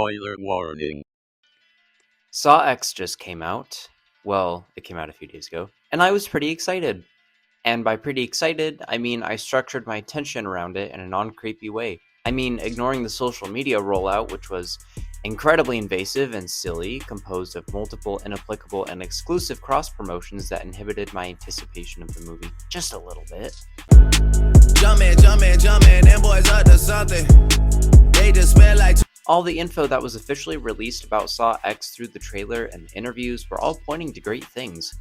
Spoiler warning. Saw X just came out. Well, it came out a few days ago, and I was pretty excited. And by pretty excited, I mean I structured my attention around it in a non-creepy way. I mean, ignoring the social media rollout, which was incredibly invasive and silly, composed of multiple inapplicable and exclusive cross-promotions that inhibited my anticipation of the movie just a little bit. Jumpin', them boys up to something. They just smell like... All the info that was officially released about Saw X through the trailer and the interviews were all pointing to great things.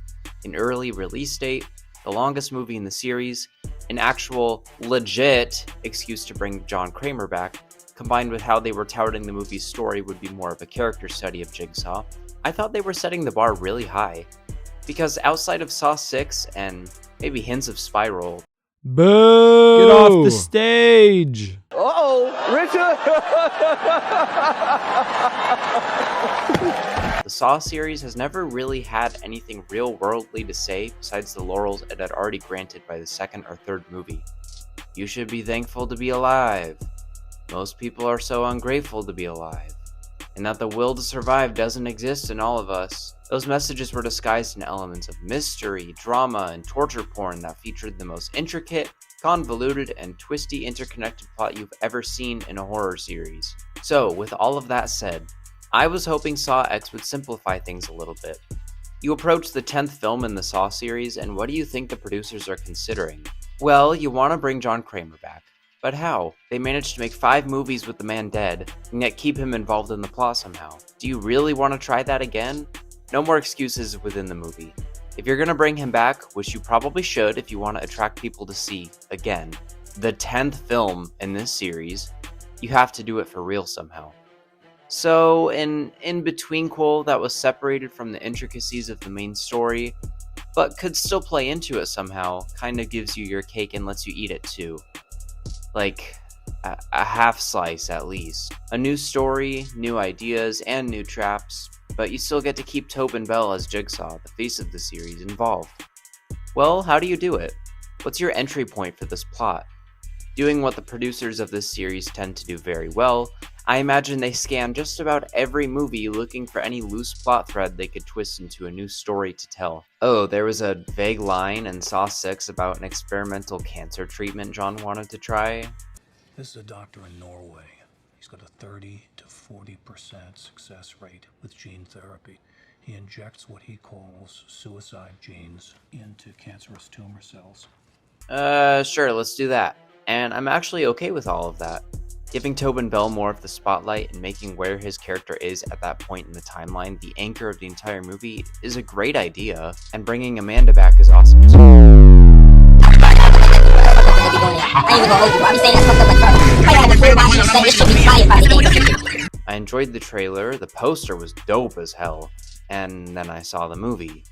An early release date, the longest movie in the series, an actual, legit excuse to bring John Kramer back, combined with how they were touting the movie's story would be more of a character study of Jigsaw. I thought they were setting the bar really high. Because outside of Saw 6 and maybe hints of Spiral... Boo! Get off the stage! The Saw series has never really had anything real-worldly to say besides the laurels it had already granted by the second or third movie. You should be thankful to be alive. Most people are so ungrateful to be alive. And that the will to survive doesn't exist in all of us. Those messages were disguised in elements of mystery, drama, and torture porn that featured the most intricate, convoluted, and twisty interconnected plot you've ever seen in a horror series. So, with all of that said, I was hoping Saw X would simplify things a little bit. You approach the 10th film in the Saw series, and what do you think the producers are considering? Well, you want to bring John Kramer back. But how? They managed to make 5 movies with the man dead, and yet keep him involved in the plot somehow. Do you really want to try that again? No more excuses within the movie. If you're gonna bring him back, which you probably should if you want to attract people to see, again, the 10th film in this series, you have to do it for real somehow. So, an in-between-quel that was separated from the intricacies of the main story, but could still play into it somehow, kinda gives you your cake and lets you eat it too. Like, a half slice at least. A new story, new ideas, and new traps, but you still get to keep Tobin Bell as Jigsaw, the face of the series, involved. Well, how do you do it? What's your entry point for this plot? Doing what the producers of this series tend to do very well, I imagine they scan just about every movie looking for any loose plot thread they could twist into a new story to tell. Oh, there was a vague line in Saw 6 about an experimental cancer treatment John wanted to try. This is a doctor in Norway. He's got a 30 to 40% success rate with gene therapy. He injects what he calls suicide genes into cancerous tumor cells. Sure, let's do that. And I'm actually okay with all of that. Giving Tobin Bell more of the spotlight and making where his character is at that point in the timeline the anchor of the entire movie is a great idea, and bringing Amanda back is awesome too. I enjoyed the trailer, the poster was dope as hell, and then I saw the movie.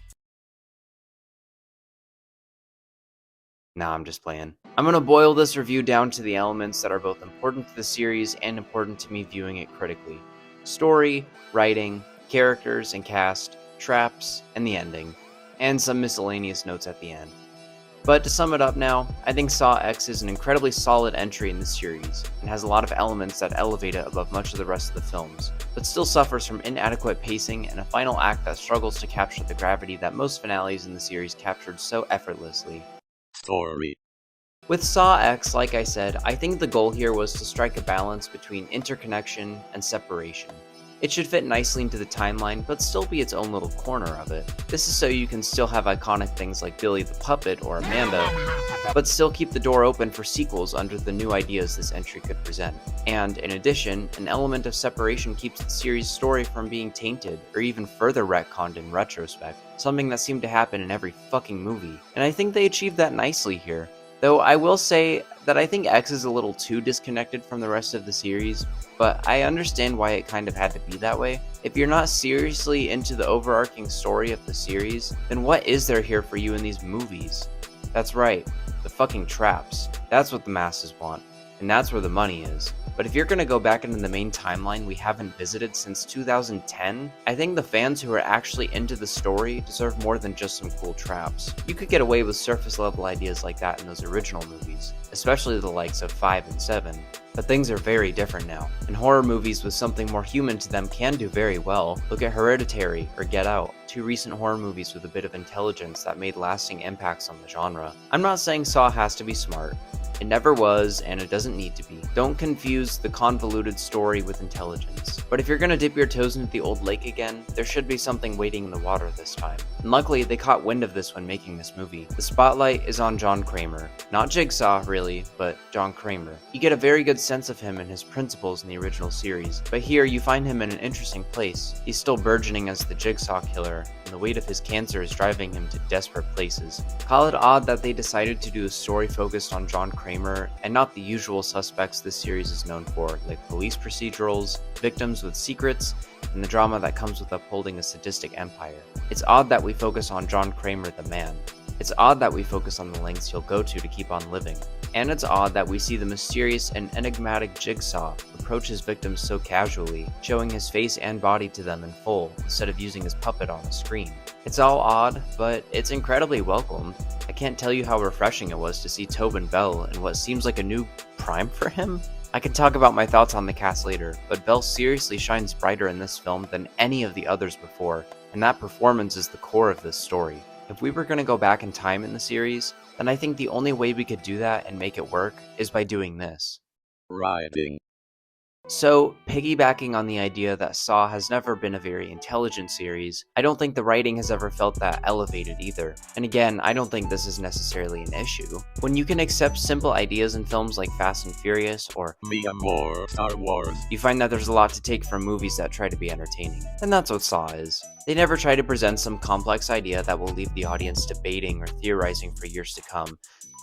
Nah, I'm just playing. I'm gonna boil this review down to the elements that are both important to the series and important to me viewing it critically. Story, writing, characters and cast, traps, and the ending, and some miscellaneous notes at the end. But to sum it up now, I think Saw X is an incredibly solid entry in the series, and has a lot of elements that elevate it above much of the rest of the films, but still suffers from inadequate pacing and a final act that struggles to capture the gravity that most finales in the series captured so effortlessly. Story. With Saw X, like I said, I think the goal here was to strike a balance between interconnection and separation. It should fit nicely into the timeline, but still be its own little corner of it. This is so you can still have iconic things like Billy the Puppet or Amanda, but still keep the door open for sequels under the new ideas this entry could present. And, in addition, an element of separation keeps the series' story from being tainted, or even further retconned in retrospect, something that seemed to happen in every fucking movie. And I think they achieved that nicely here. Though I will say that I think X is a little too disconnected from the rest of the series, but I understand why it kind of had to be that way. If you're not seriously into the overarching story of the series, then what is there here for you in these movies? That's right, the fucking traps. That's what the masses want, and that's where the money is. But if you're gonna go back into the main timeline we haven't visited since 2010, I think the fans who are actually into the story deserve more than just some cool traps. You could get away with surface level ideas like that in those original movies, especially the likes of 5 and 7. But things are very different now, and horror movies with something more human to them can do very well. Look at Hereditary or Get Out, two recent horror movies with a bit of intelligence that made lasting impacts on the genre. I'm not saying Saw has to be smart. It never was, and it doesn't need to be. Don't confuse the convoluted story with intelligence. But if you're gonna dip your toes into the old lake again, there should be something waiting in the water this time. And luckily, they caught wind of this when making this movie. The spotlight is on John Kramer. Not Jigsaw, really, but John Kramer. You get a very good sense of him and his principles in the original series, but here you find him in an interesting place. He's still burgeoning as the Jigsaw killer, and the weight of his cancer is driving him to desperate places. Call it odd that they decided to do a story focused on John Kramer, and not the usual suspects this series is known for, like police procedurals, victims with secrets, and the drama that comes with upholding a sadistic empire. It's odd that we focus on John Kramer the man. It's odd that we focus on the lengths he'll go to keep on living. And it's odd that we see the mysterious and enigmatic Jigsaw approach his victims so casually, showing his face and body to them in full, instead of using his puppet on a screen. It's all odd, but it's incredibly welcomed. I can't tell you how refreshing it was to see Tobin Bell in what seems like a new prime for him. I can talk about my thoughts on the cast later, but Bell seriously shines brighter in this film than any of the others before, and that performance is the core of this story. If we were going to go back in time in the series, then I think the only way we could do that and make it work is by doing this. Writing. So, piggybacking on the idea that Saw has never been a very intelligent series, I don't think the writing has ever felt that elevated either. And again, I don't think this is necessarily an issue. When you can accept simple ideas in films like Fast and Furious or Me and More Star Wars, you find that there's a lot to take from movies that try to be entertaining. And that's what Saw is. They never try to present some complex idea that will leave the audience debating or theorizing for years to come.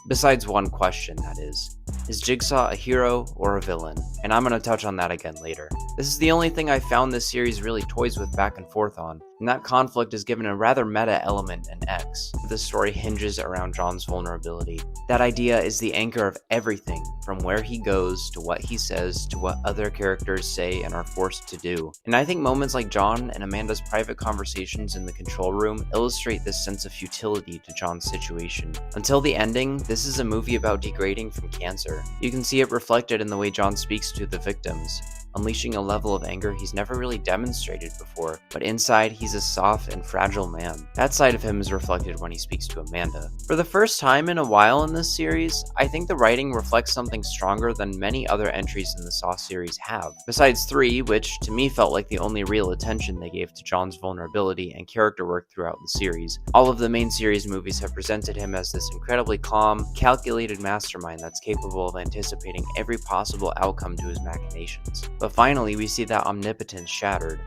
Besides one question, that is Jigsaw a hero or a villain? And I'm going to touch on that again later. This is the only thing I found this series really toys with back and forth on, and that conflict is given a rather meta element in X. The story hinges around John's vulnerability. That idea is the anchor of everything, from where he goes, to what he says, to what other characters say and are forced to do. And I think moments like John and Amanda's private conversations in the control room illustrate this sense of futility to John's situation. Until the ending, this is a movie about degrading from cancer. You can see it reflected in the way John speaks to the victims, unleashing a level of anger he's never really demonstrated before, but inside he's a soft and fragile man. That side of him is reflected when he speaks to Amanda. For the first time in a while in this series, I think the writing reflects something stronger than many other entries in the Saw series have. Besides 3, which to me felt like the only real attention they gave to John's vulnerability and character work throughout the series, all of the main series movies have presented him as this incredibly calm, calculated mastermind that's capable of anticipating every possible outcome to his machinations. But finally, we see that omnipotence shattered.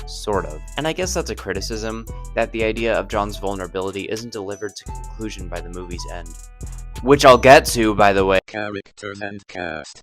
Sort of. And I guess that's a criticism, that the idea of John's vulnerability isn't delivered to conclusion by the movie's end. Which I'll get to, by the way. characters and cast.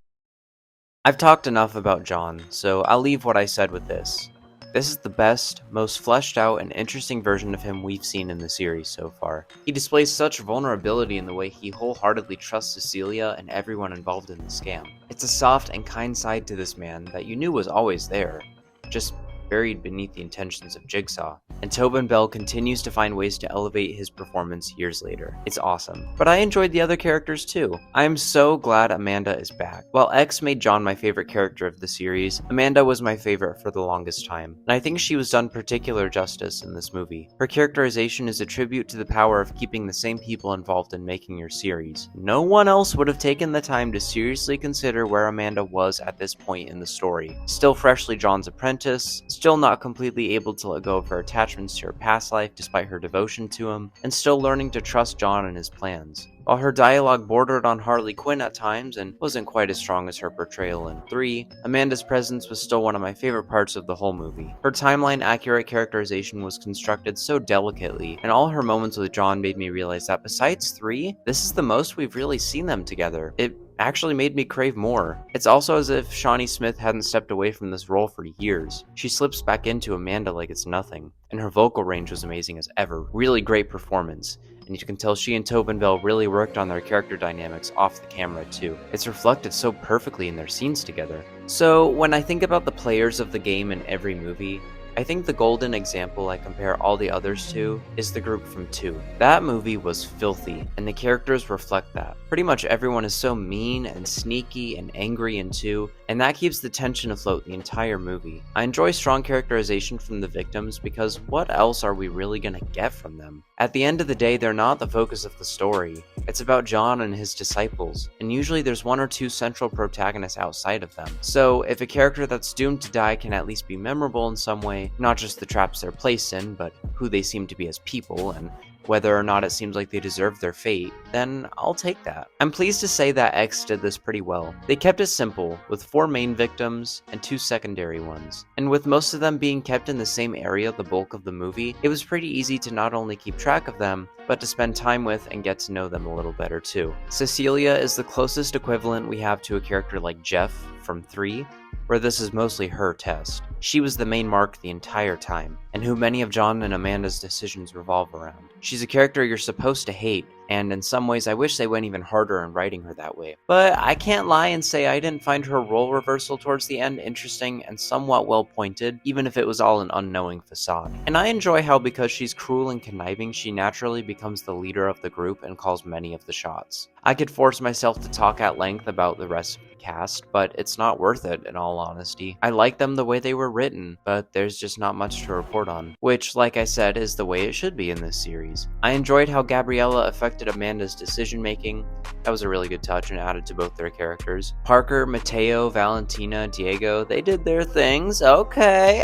I've talked enough about John, so I'll leave what I said with this. This is the best, most fleshed out and interesting version of him we've seen in the series so far. He displays such vulnerability in the way he wholeheartedly trusts Cecilia and everyone involved in the scam. It's a soft and kind side to this man that you knew was always there, just buried beneath the intentions of Jigsaw. And Tobin Bell continues to find ways to elevate his performance years later. It's awesome. But I enjoyed the other characters too. I am so glad Amanda is back. While X made John my favorite character of the series, Amanda was my favorite for the longest time. And I think she was done particular justice in this movie. Her characterization is a tribute to the power of keeping the same people involved in making your series. No one else would have taken the time to seriously consider where Amanda was at this point in the story. Still freshly John's apprentice, still not completely able to let go of her attachments to her past life despite her devotion to him, and still learning to trust John and his plans. While her dialogue bordered on Harley Quinn at times and wasn't quite as strong as her portrayal in 3, Amanda's presence was still one of my favorite parts of the whole movie. Her timeline-accurate characterization was constructed so delicately, and all her moments with John made me realize that besides 3, this is the most we've really seen them together. It actually made me crave more. It's also as if Shawnee Smith hadn't stepped away from this role for years. She slips back into Amanda like it's nothing, and her vocal range was amazing as ever. Really great performance. and you can tell she and Tobin Bell really worked on their character dynamics off the camera too. It's reflected so perfectly in their scenes together. So when I think about the players of the game in every movie, I think the golden example I compare all the others to is the group from 2. That movie was filthy, and the characters reflect that. Pretty much everyone is so mean and sneaky and angry in 2, and that keeps the tension afloat the entire movie. I enjoy strong characterization from the victims because what else are we really gonna get from them? At the end of the day, they're not the focus of the story. It's about John and his disciples, and usually there's 1 or 2 central protagonists outside of them. So if a character that's doomed to die can at least be memorable in some way, not just the traps they're placed in, but who they seem to be as people, and whether or not it seems like they deserve their fate, then I'll take that. I'm pleased to say that X did this pretty well. They kept it simple, with 4 main victims and 2 secondary ones. And with most of them being kept in the same area the bulk of the movie, it was pretty easy to not only keep track of them, but to spend time with and get to know them a little better too. Cecilia is the closest equivalent we have to a character like Jeff from 3, where this is mostly her test. She was the main mark the entire time, and who many of John and Amanda's decisions revolve around. She's a character you're supposed to hate, and in some ways I wish they went even harder in writing her that way. But I can't lie and say I didn't find her role reversal towards the end interesting and somewhat well pointed, even if it was all an unknowing facade. And I enjoy how because she's cruel and conniving, she naturally becomes the leader of the group and calls many of the shots. I could force myself to talk at length about the rest of the cast, but it's not worth it in all honesty. I like them the way they were written, but there's just not much to report on, which, like I said, is the way it should be in this series. I enjoyed how Gabriella affected Amanda's decision making. That was a really good touch and added to both their characters. Parker, Mateo, Valentina, Diego, they did their things. Okay.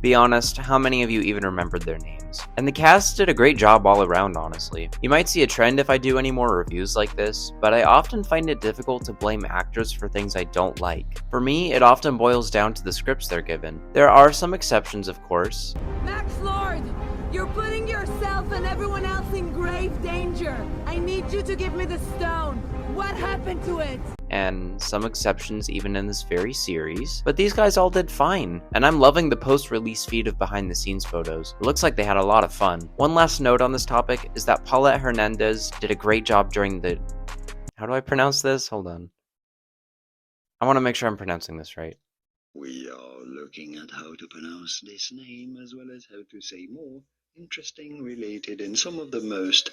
Be honest, how many of you even remembered their names? And the cast did a great job all around, honestly. You might see a trend if I do any more reviews like this, but I often find it difficult to blame actors for things I don't like. For me, it often boils down to the scripts they're given. There are some exceptions, of course. Max Lord, you're putting yourself and everyone else in grave danger. I need you to give me the stone. What happened to it? And some exceptions even in this very series, but these guys all did fine, and I'm loving the post-release feed of behind-the-scenes photos. It looks like they had a lot of fun. One last note on this topic is that Paulette Hernandez did a great job during the... How do I pronounce this? Hold on. I want to make sure I'm pronouncing this right. We are looking at how to pronounce this name as well as how to say more interesting, related, and some of the most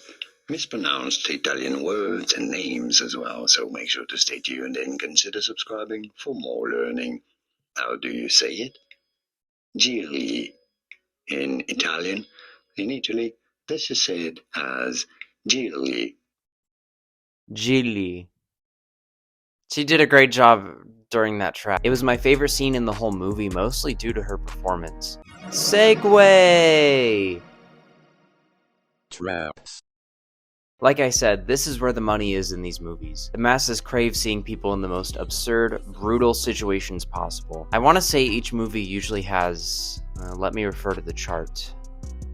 mispronounced Italian words and names as well, so make sure to stay tuned and consider subscribing for more learning. How do you say it? Gigli in Italian. In Italy, this is said as Gigli. Gigli. She did a great job during that track. It was my favorite scene in the whole movie, mostly due to her performance. Segue! Traps. Like I said, this is where the money is in these movies. The masses crave seeing people in the most absurd, brutal situations possible. I want to say each movie usually has, let me refer to the chart,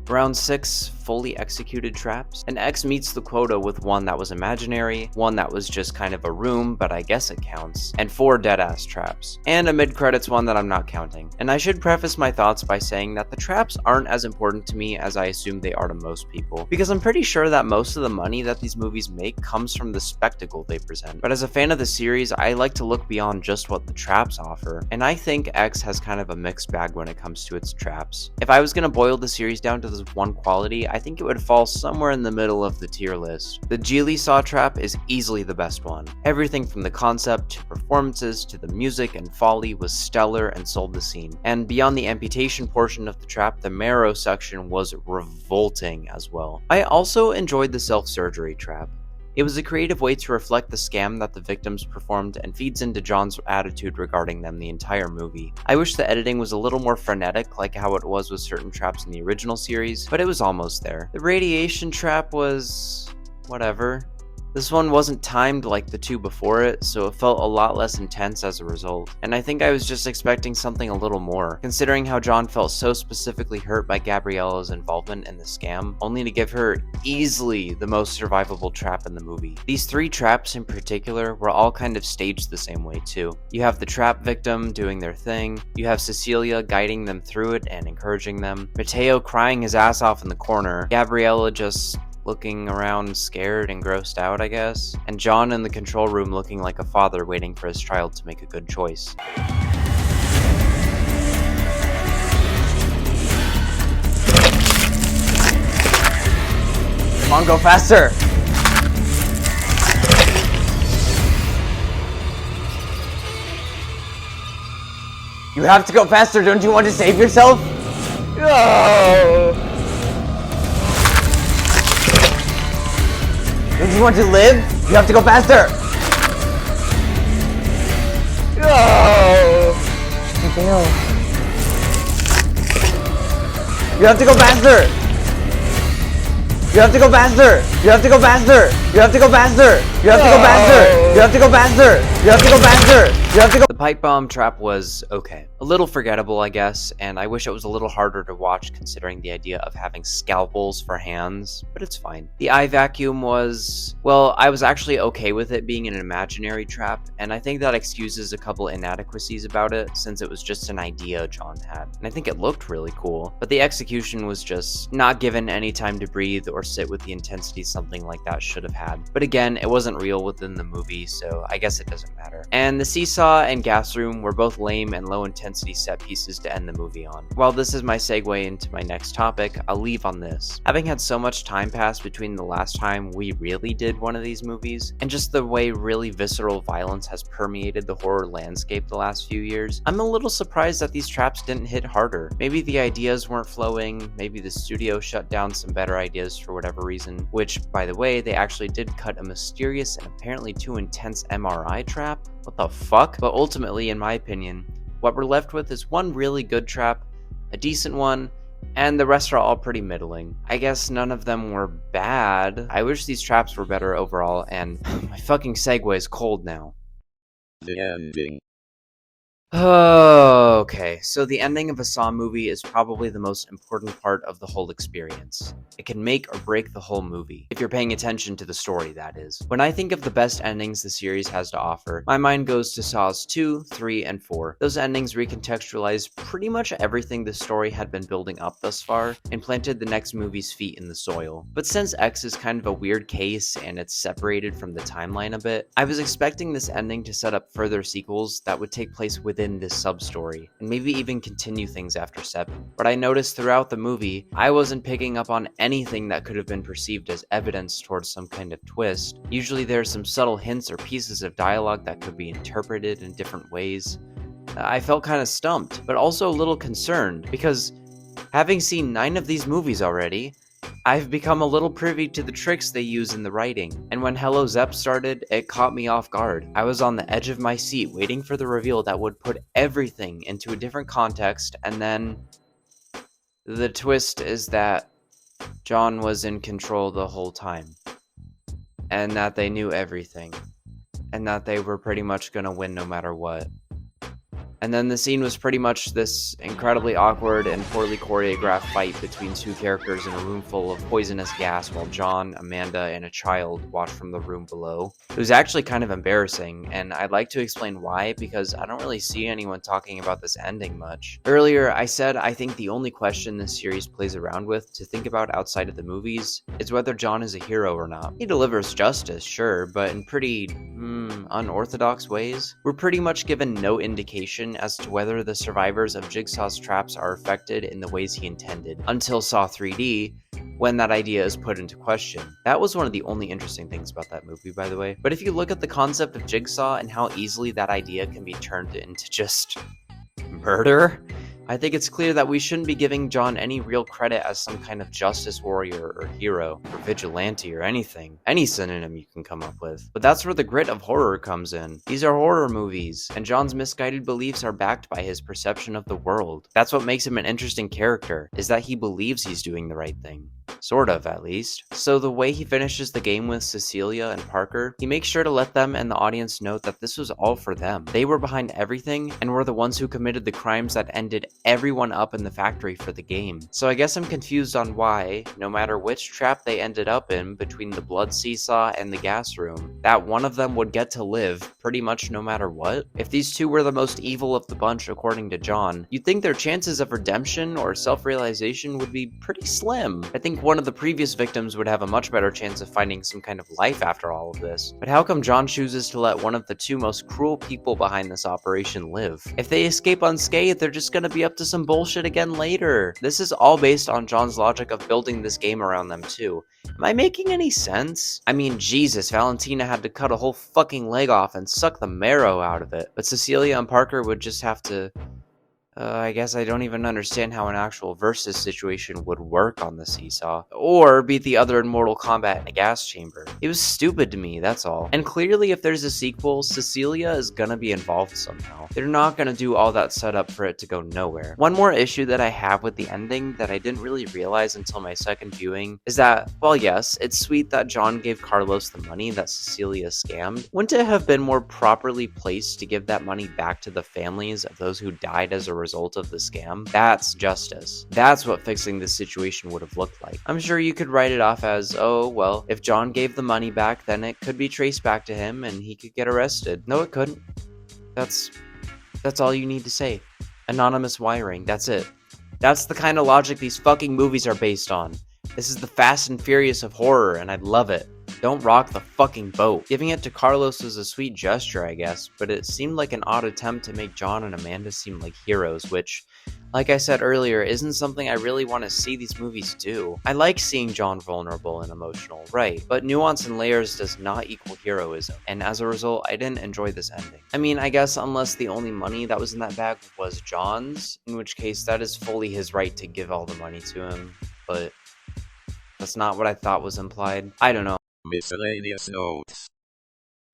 around 6 fully executed traps, and X meets the quota with 1 that was imaginary, 1 that was just kind of a room, but I guess it counts, and 4 deadass traps, and a mid-credits one that I'm not counting. And I should preface my thoughts by saying that the traps aren't as important to me as I assume they are to most people, because I'm pretty sure that most of the money that these movies make comes from the spectacle they present. But as a fan of the series, I like to look beyond just what the traps offer, and I think X has kind of a mixed bag when it comes to its traps. If I was going to boil the series down to this one quality, I think it would fall somewhere in the middle of the tier list. The Gigli Saw trap is easily the best one. Everything from the concept to performances to the music and folly was stellar and sold the scene. And beyond the amputation portion of the trap, the marrow section was revolting as well. I also enjoyed the self-surgery trap. It was a creative way to reflect the scam that the victims performed and feeds into John's attitude regarding them the entire movie. I wish the editing was a little more frenetic like how it was with certain traps in the original series, but it was almost there. The radiation trap was... whatever. This one wasn't timed like the two before it, so it felt a lot less intense as a result. And I think I was just expecting something a little more, considering how John felt so specifically hurt by Gabriella's involvement in the scam, only to give her easily the most survivable trap in the movie. These 3 traps in particular were all kind of staged the same way too. You have the trap victim doing their thing, you have Cecilia guiding them through it and encouraging them, Mateo crying his ass off in the corner, Gabriella just looking around scared and grossed out, I guess, and John in the control room looking like a father waiting for his child to make a good choice. Come on, go faster! You have to go faster, don't you want to save yourself? No! Don't you want to live? You have to go faster! No! You have to go faster! You have to go faster! You have to go faster! You have to go faster! You have to go faster! You have to go faster! You have to go faster! You have to go. The pipe bomb trap was okay. A little forgettable, I guess, and I wish it was a little harder to watch considering the idea of having scalpels for hands, but it's fine. The eye vacuum was, well, I was actually okay with it being an imaginary trap, and I think that excuses a couple inadequacies about it since it was just an idea John had. And I think it looked really cool, but the execution was just not given any time to breathe or sit with the intensity something like that should have had. But again, it wasn't real within the movie, so I guess it doesn't matter. And the seesaw and gas room were both lame and low intensity set pieces to end the movie on. While this is my segue into my next topic, I'll leave on this. Having had so much time pass between the last time we really did one of these movies, and just the way really visceral violence has permeated the horror landscape the last few years, I'm a little surprised that these traps didn't hit harder. Maybe the ideas weren't flowing, maybe the studio shut down some better ideas for whatever reason, which, by the way, they actually did cut a mysterious and apparently too intense MRI trap? What the fuck? But ultimately, in my opinion, what we're left with is one really good trap, a decent one, and the rest are all pretty middling. I guess none of them were bad. I wish these traps were better overall, and my fucking segue is cold now. The ending. Okay, so the ending of a Saw movie is probably the most important part of the whole experience. It can make or break the whole movie, if you're paying attention to the story, that is. When I think of the best endings the series has to offer, my mind goes to Saws 2, 3, and 4. Those endings recontextualize pretty much everything the story had been building up thus far, and planted the next movie's feet in the soil. But since X is kind of a weird case, and it's separated from the timeline a bit, I was expecting this ending to set up further sequels that would take place within this sub-story, and maybe even continue things after 7. But I noticed throughout the movie, I wasn't picking up on anything that could have been perceived as evidence towards some kind of twist. Usually there are some subtle hints or pieces of dialogue that could be interpreted in different ways. I felt kind of stumped, but also a little concerned, because having seen 9 of these movies already, I've become a little privy to the tricks they use in the writing, and when Hello Zep started, it caught me off guard. I was on the edge of my seat waiting for the reveal that would put everything into a different context, and then the twist is that John was in control the whole time, and that they knew everything, and that they were pretty much gonna win no matter what. And then the scene was pretty much this incredibly awkward and poorly choreographed fight between 2 characters in a room full of poisonous gas while John, Amanda, and a child watch from the room below. It was actually kind of embarrassing, and I'd like to explain why, because I don't really see anyone talking about this ending much. Earlier, I said I think the only question this series plays around with to think about outside of the movies is whether John is a hero or not. He delivers justice, sure, but in pretty, unorthodox ways. We're pretty much given no indication as to whether the survivors of Jigsaw's traps are affected in the ways he intended, until Saw 3D, when that idea is put into question. That was one of the only interesting things about that movie, by the way. But if you look at the concept of Jigsaw and how easily that idea can be turned into just murder, I think it's clear that we shouldn't be giving John any real credit as some kind of justice warrior or hero or vigilante or anything. Any synonym you can come up with. But that's where the grit of horror comes in. These are horror movies, and John's misguided beliefs are backed by his perception of the world. That's what makes him an interesting character, is that he believes he's doing the right thing. Sort of, at least. So the way he finishes the game with Cecilia and Parker, he makes sure to let them and the audience know that this was all for them. They were behind everything and were the ones who committed the crimes that ended everyone up in the factory for the game. So I guess I'm confused on why, no matter which trap they ended up in between the blood seesaw and the gas room, that one of them would get to live pretty much no matter what. If these two were the most evil of the bunch according to John, you'd think their chances of redemption or self-realization would be pretty slim. I think one of the previous victims would have a much better chance of finding some kind of life after all of this. But how come John chooses to let one of the two most cruel people behind this operation live? If they escape unscathed, they're just gonna be up to some bullshit again later. This is all based on John's logic of building this game around them too. Am I making any sense? I mean, Jesus, Valentina had to cut a whole fucking leg off and suck the marrow out of it. But Cecilia and Parker would just have to... I guess I don't even understand how an actual versus situation would work on the seesaw. Or beat the other in Mortal Kombat in a gas chamber. It was stupid to me, that's all. And clearly if there's a sequel, Cecilia is gonna be involved somehow. They're not gonna do all that setup for it to go nowhere. One more issue that I have with the ending that I didn't really realize until my second viewing is that, while yes, it's sweet that John gave Carlos the money that Cecilia scammed, wouldn't it have been more properly placed to give that money back to the families of those who died as a result of the scam? That's justice. That's what fixing this situation would have looked like. I'm sure you could write it off as, oh, well, if John gave the money back, then it could be traced back to him and he could get arrested. No, it couldn't. That's all you need to say. Anonymous wiring, that's it. That's the kind of logic these fucking movies are based on. This is the Fast and Furious of horror, and I love it. Don't rock the fucking boat. Giving it to Carlos was a sweet gesture, I guess, but it seemed like an odd attempt to make John and Amanda seem like heroes, which, like I said earlier, isn't something I really want to see these movies do. I like seeing John vulnerable and emotional, right, but nuance and layers does not equal heroism, and as a result, I didn't enjoy this ending. I mean, I guess unless the only money that was in that bag was John's, in which case that is fully his right to give all the money to him, but that's not what I thought was implied. I don't know. Miscellaneous notes.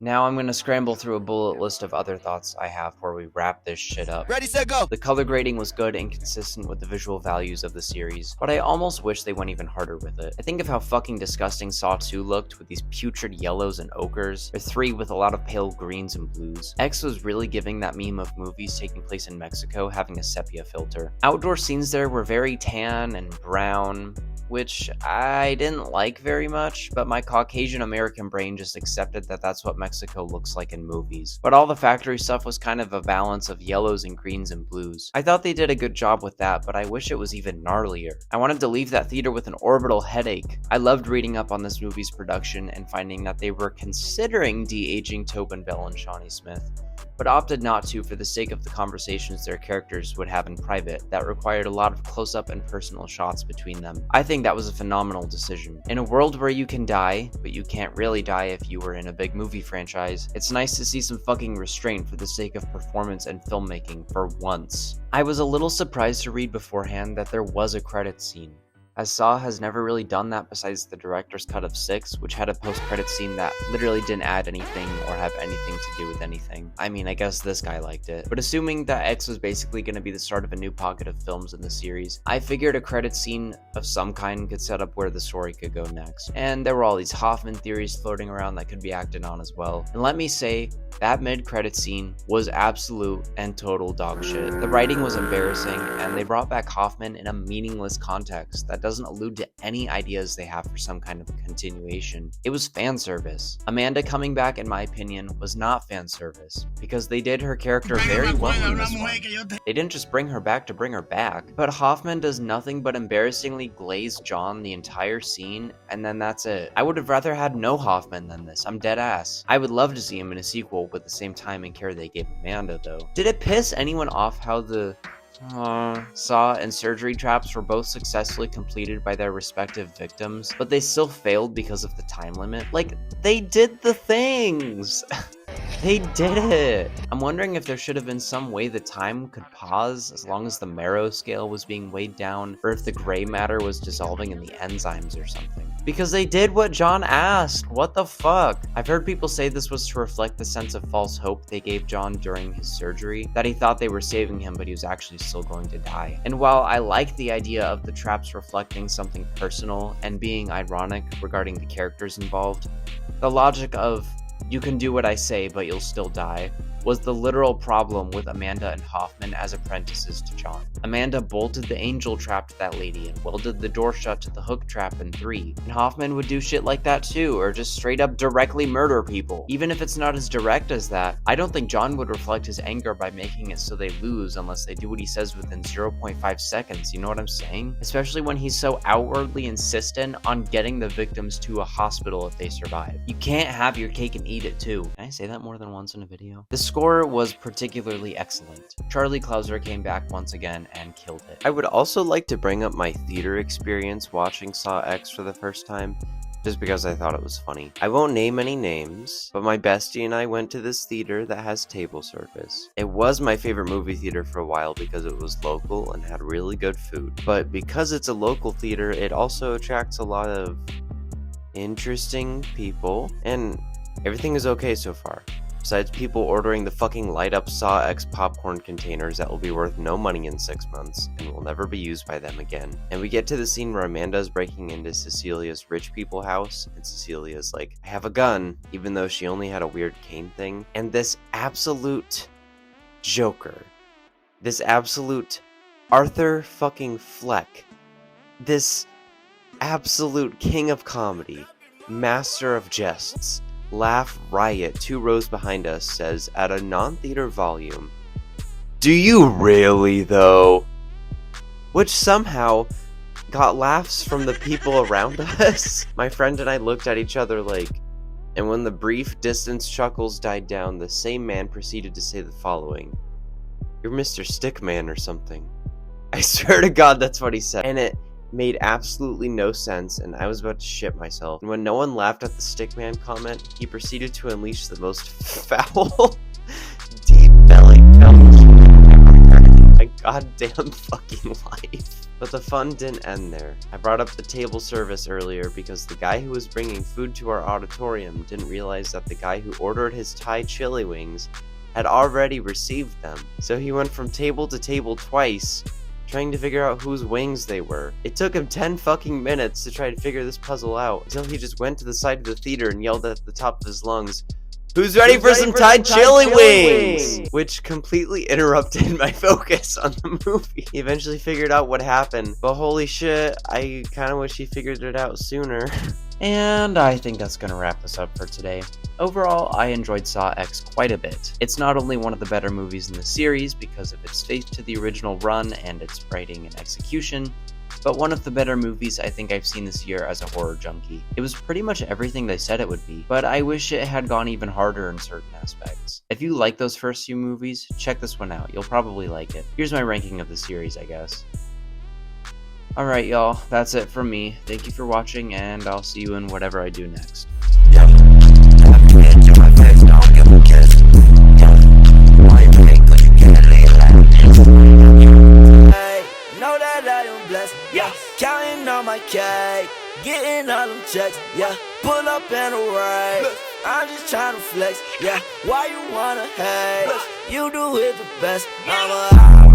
Now I'm gonna scramble through a bullet list of other thoughts I have before we wrap this shit up. Ready, set, go! The color grading was good and consistent with the visual values of the series, but I almost wish they went even harder with it. I think of how fucking disgusting Saw 2 looked with these putrid yellows and ochres, or 3 with a lot of pale greens and blues. X was really giving that meme of movies taking place in Mexico having a sepia filter. Outdoor scenes there were very tan and brown, which I didn't like very much, but my Caucasian American brain just accepted that that's what Mexico looks like in movies. But all the factory stuff was kind of a balance of yellows and greens and blues. I thought they did a good job with that, but I wish it was even gnarlier. I wanted to leave that theater with an orbital headache. I loved reading up on this movie's production and finding that they were considering de-aging Tobin Bell and Shawnee Smith, but opted not to for the sake of the conversations their characters would have in private that required a lot of close-up and personal shots between them. I think that was a phenomenal decision. In a world where you can die, but you can't really die if you were in a big movie franchise, it's nice to see some fucking restraint for the sake of performance and filmmaking for once. I was a little surprised to read beforehand that there was a credits scene, as Saw has never really done that besides the director's cut of 6, which had a post-credit scene that literally didn't add anything or have anything to do with anything. I mean, I guess this guy liked it. But assuming that X was basically going to be the start of a new pocket of films in the series, I figured a credit scene of some kind could set up where the story could go next. And there were all these Hoffman theories floating around that could be acted on as well. And let me say, that mid-credit scene was absolute and total dog shit. The writing was embarrassing, and they brought back Hoffman in a meaningless context that doesn't allude to any ideas they have for some kind of a continuation. It was fan service. Amanda coming back, in my opinion, was not fan service, because they did her character very well in this one. They didn't just bring her back to bring her back, but Hoffman does nothing but embarrassingly glaze John the entire scene, and then that's it. I would have rather had no Hoffman than this, I'm dead ass. I would love to see him in a sequel with the same time and care they gave Amanda, though. Did it piss anyone off how the Saw and surgery traps were both successfully completed by their respective victims, but they still failed because of the time limit? Like, they did the things! They did it! I'm wondering if there should have been some way the time could pause as long as the marrow scale was being weighed down, or if the gray matter was dissolving in the enzymes or something. Because they did what John asked. What the fuck? I've heard people say this was to reflect the sense of false hope they gave John during his surgery, that he thought they were saving him but he was actually still going to die. And while I like the idea of the traps reflecting something personal and being ironic regarding the characters involved, the logic of "you can do what I say but you'll still die" was the literal problem with Amanda and Hoffman as apprentices to John. Amanda bolted the angel trap to that lady and welded the door shut to the hook trap in 3, and Hoffman would do shit like that too, or just straight up directly murder people. Even if it's not as direct as that, I don't think John would reflect his anger by making it so they lose unless they do what he says within 0.5 seconds, you know what I'm saying? Especially when he's so outwardly insistent on getting the victims to a hospital if they survive. You can't have your cake and eat it too. Can I say that more than once in a video? The score was particularly excellent. Charlie Clouser came back once again and killed it. I would also like to bring up my theater experience watching Saw X for the first time, just because I thought it was funny. I won't name any names, but my bestie and I went to this theater that has table service. It was my favorite movie theater for a while because it was local and had really good food. But because it's a local theater, it also attracts a lot of interesting people, and everything is okay so far. Besides people ordering the fucking light up Saw X popcorn containers that will be worth no money in 6 months and will never be used by them again. And we get to the scene where Amanda's breaking into Cecilia's rich people house, and Cecilia's like, "I have a gun," even though she only had a weird cane thing. And this absolute Joker, this absolute Arthur fucking Fleck, this absolute king of comedy, master of jests, Laugh Riot, 2 rows behind us, says at a non-theater volume, "Do you really though?" Which somehow got laughs from the people around us. My friend and I looked at each other like, and when the brief distance chuckles died down, the same man proceeded to say the following: "You're Mr. Stickman or something." I swear to God that's what he said. And it made absolutely no sense, and I was about to shit myself. And when no one laughed at the Stickman comment, he proceeded to unleash the most foul, deep belly belch in my goddamn fucking life. But the fun didn't end there. I brought up the table service earlier because the guy who was bringing food to our auditorium didn't realize that the guy who ordered his Thai chili wings had already received them. So he went from table to table twice, trying to figure out whose wings they were. It took him 10 fucking minutes to try to figure this puzzle out, until he just went to the side of the theater and yelled at the top of his lungs, "Who's ready for some Thai chili wings?" Which completely interrupted my focus on the movie. He eventually figured out what happened, but holy shit, I kinda wish he figured it out sooner. And I think that's gonna wrap us up for today. Overall, I enjoyed Saw X quite a bit. It's not only one of the better movies in the series because of its faith to the original run and its writing and execution, but one of the better movies I think I've seen this year as a horror junkie. It was pretty much everything they said it would be, but I wish it had gone even harder in certain aspects. If you like those first few movies, check this one out. You'll probably like it. Here's my ranking of the series, I guess. Alright y'all, that's it from me. Thank you for watching, and I'll see you in whatever I do next. Know that I am blessed, yeah. Counting on my cake, getting all them checks, yeah. Pull up in a ride, I'm just trying to flex, yeah. Why you wanna hate? You do it the best, I'm a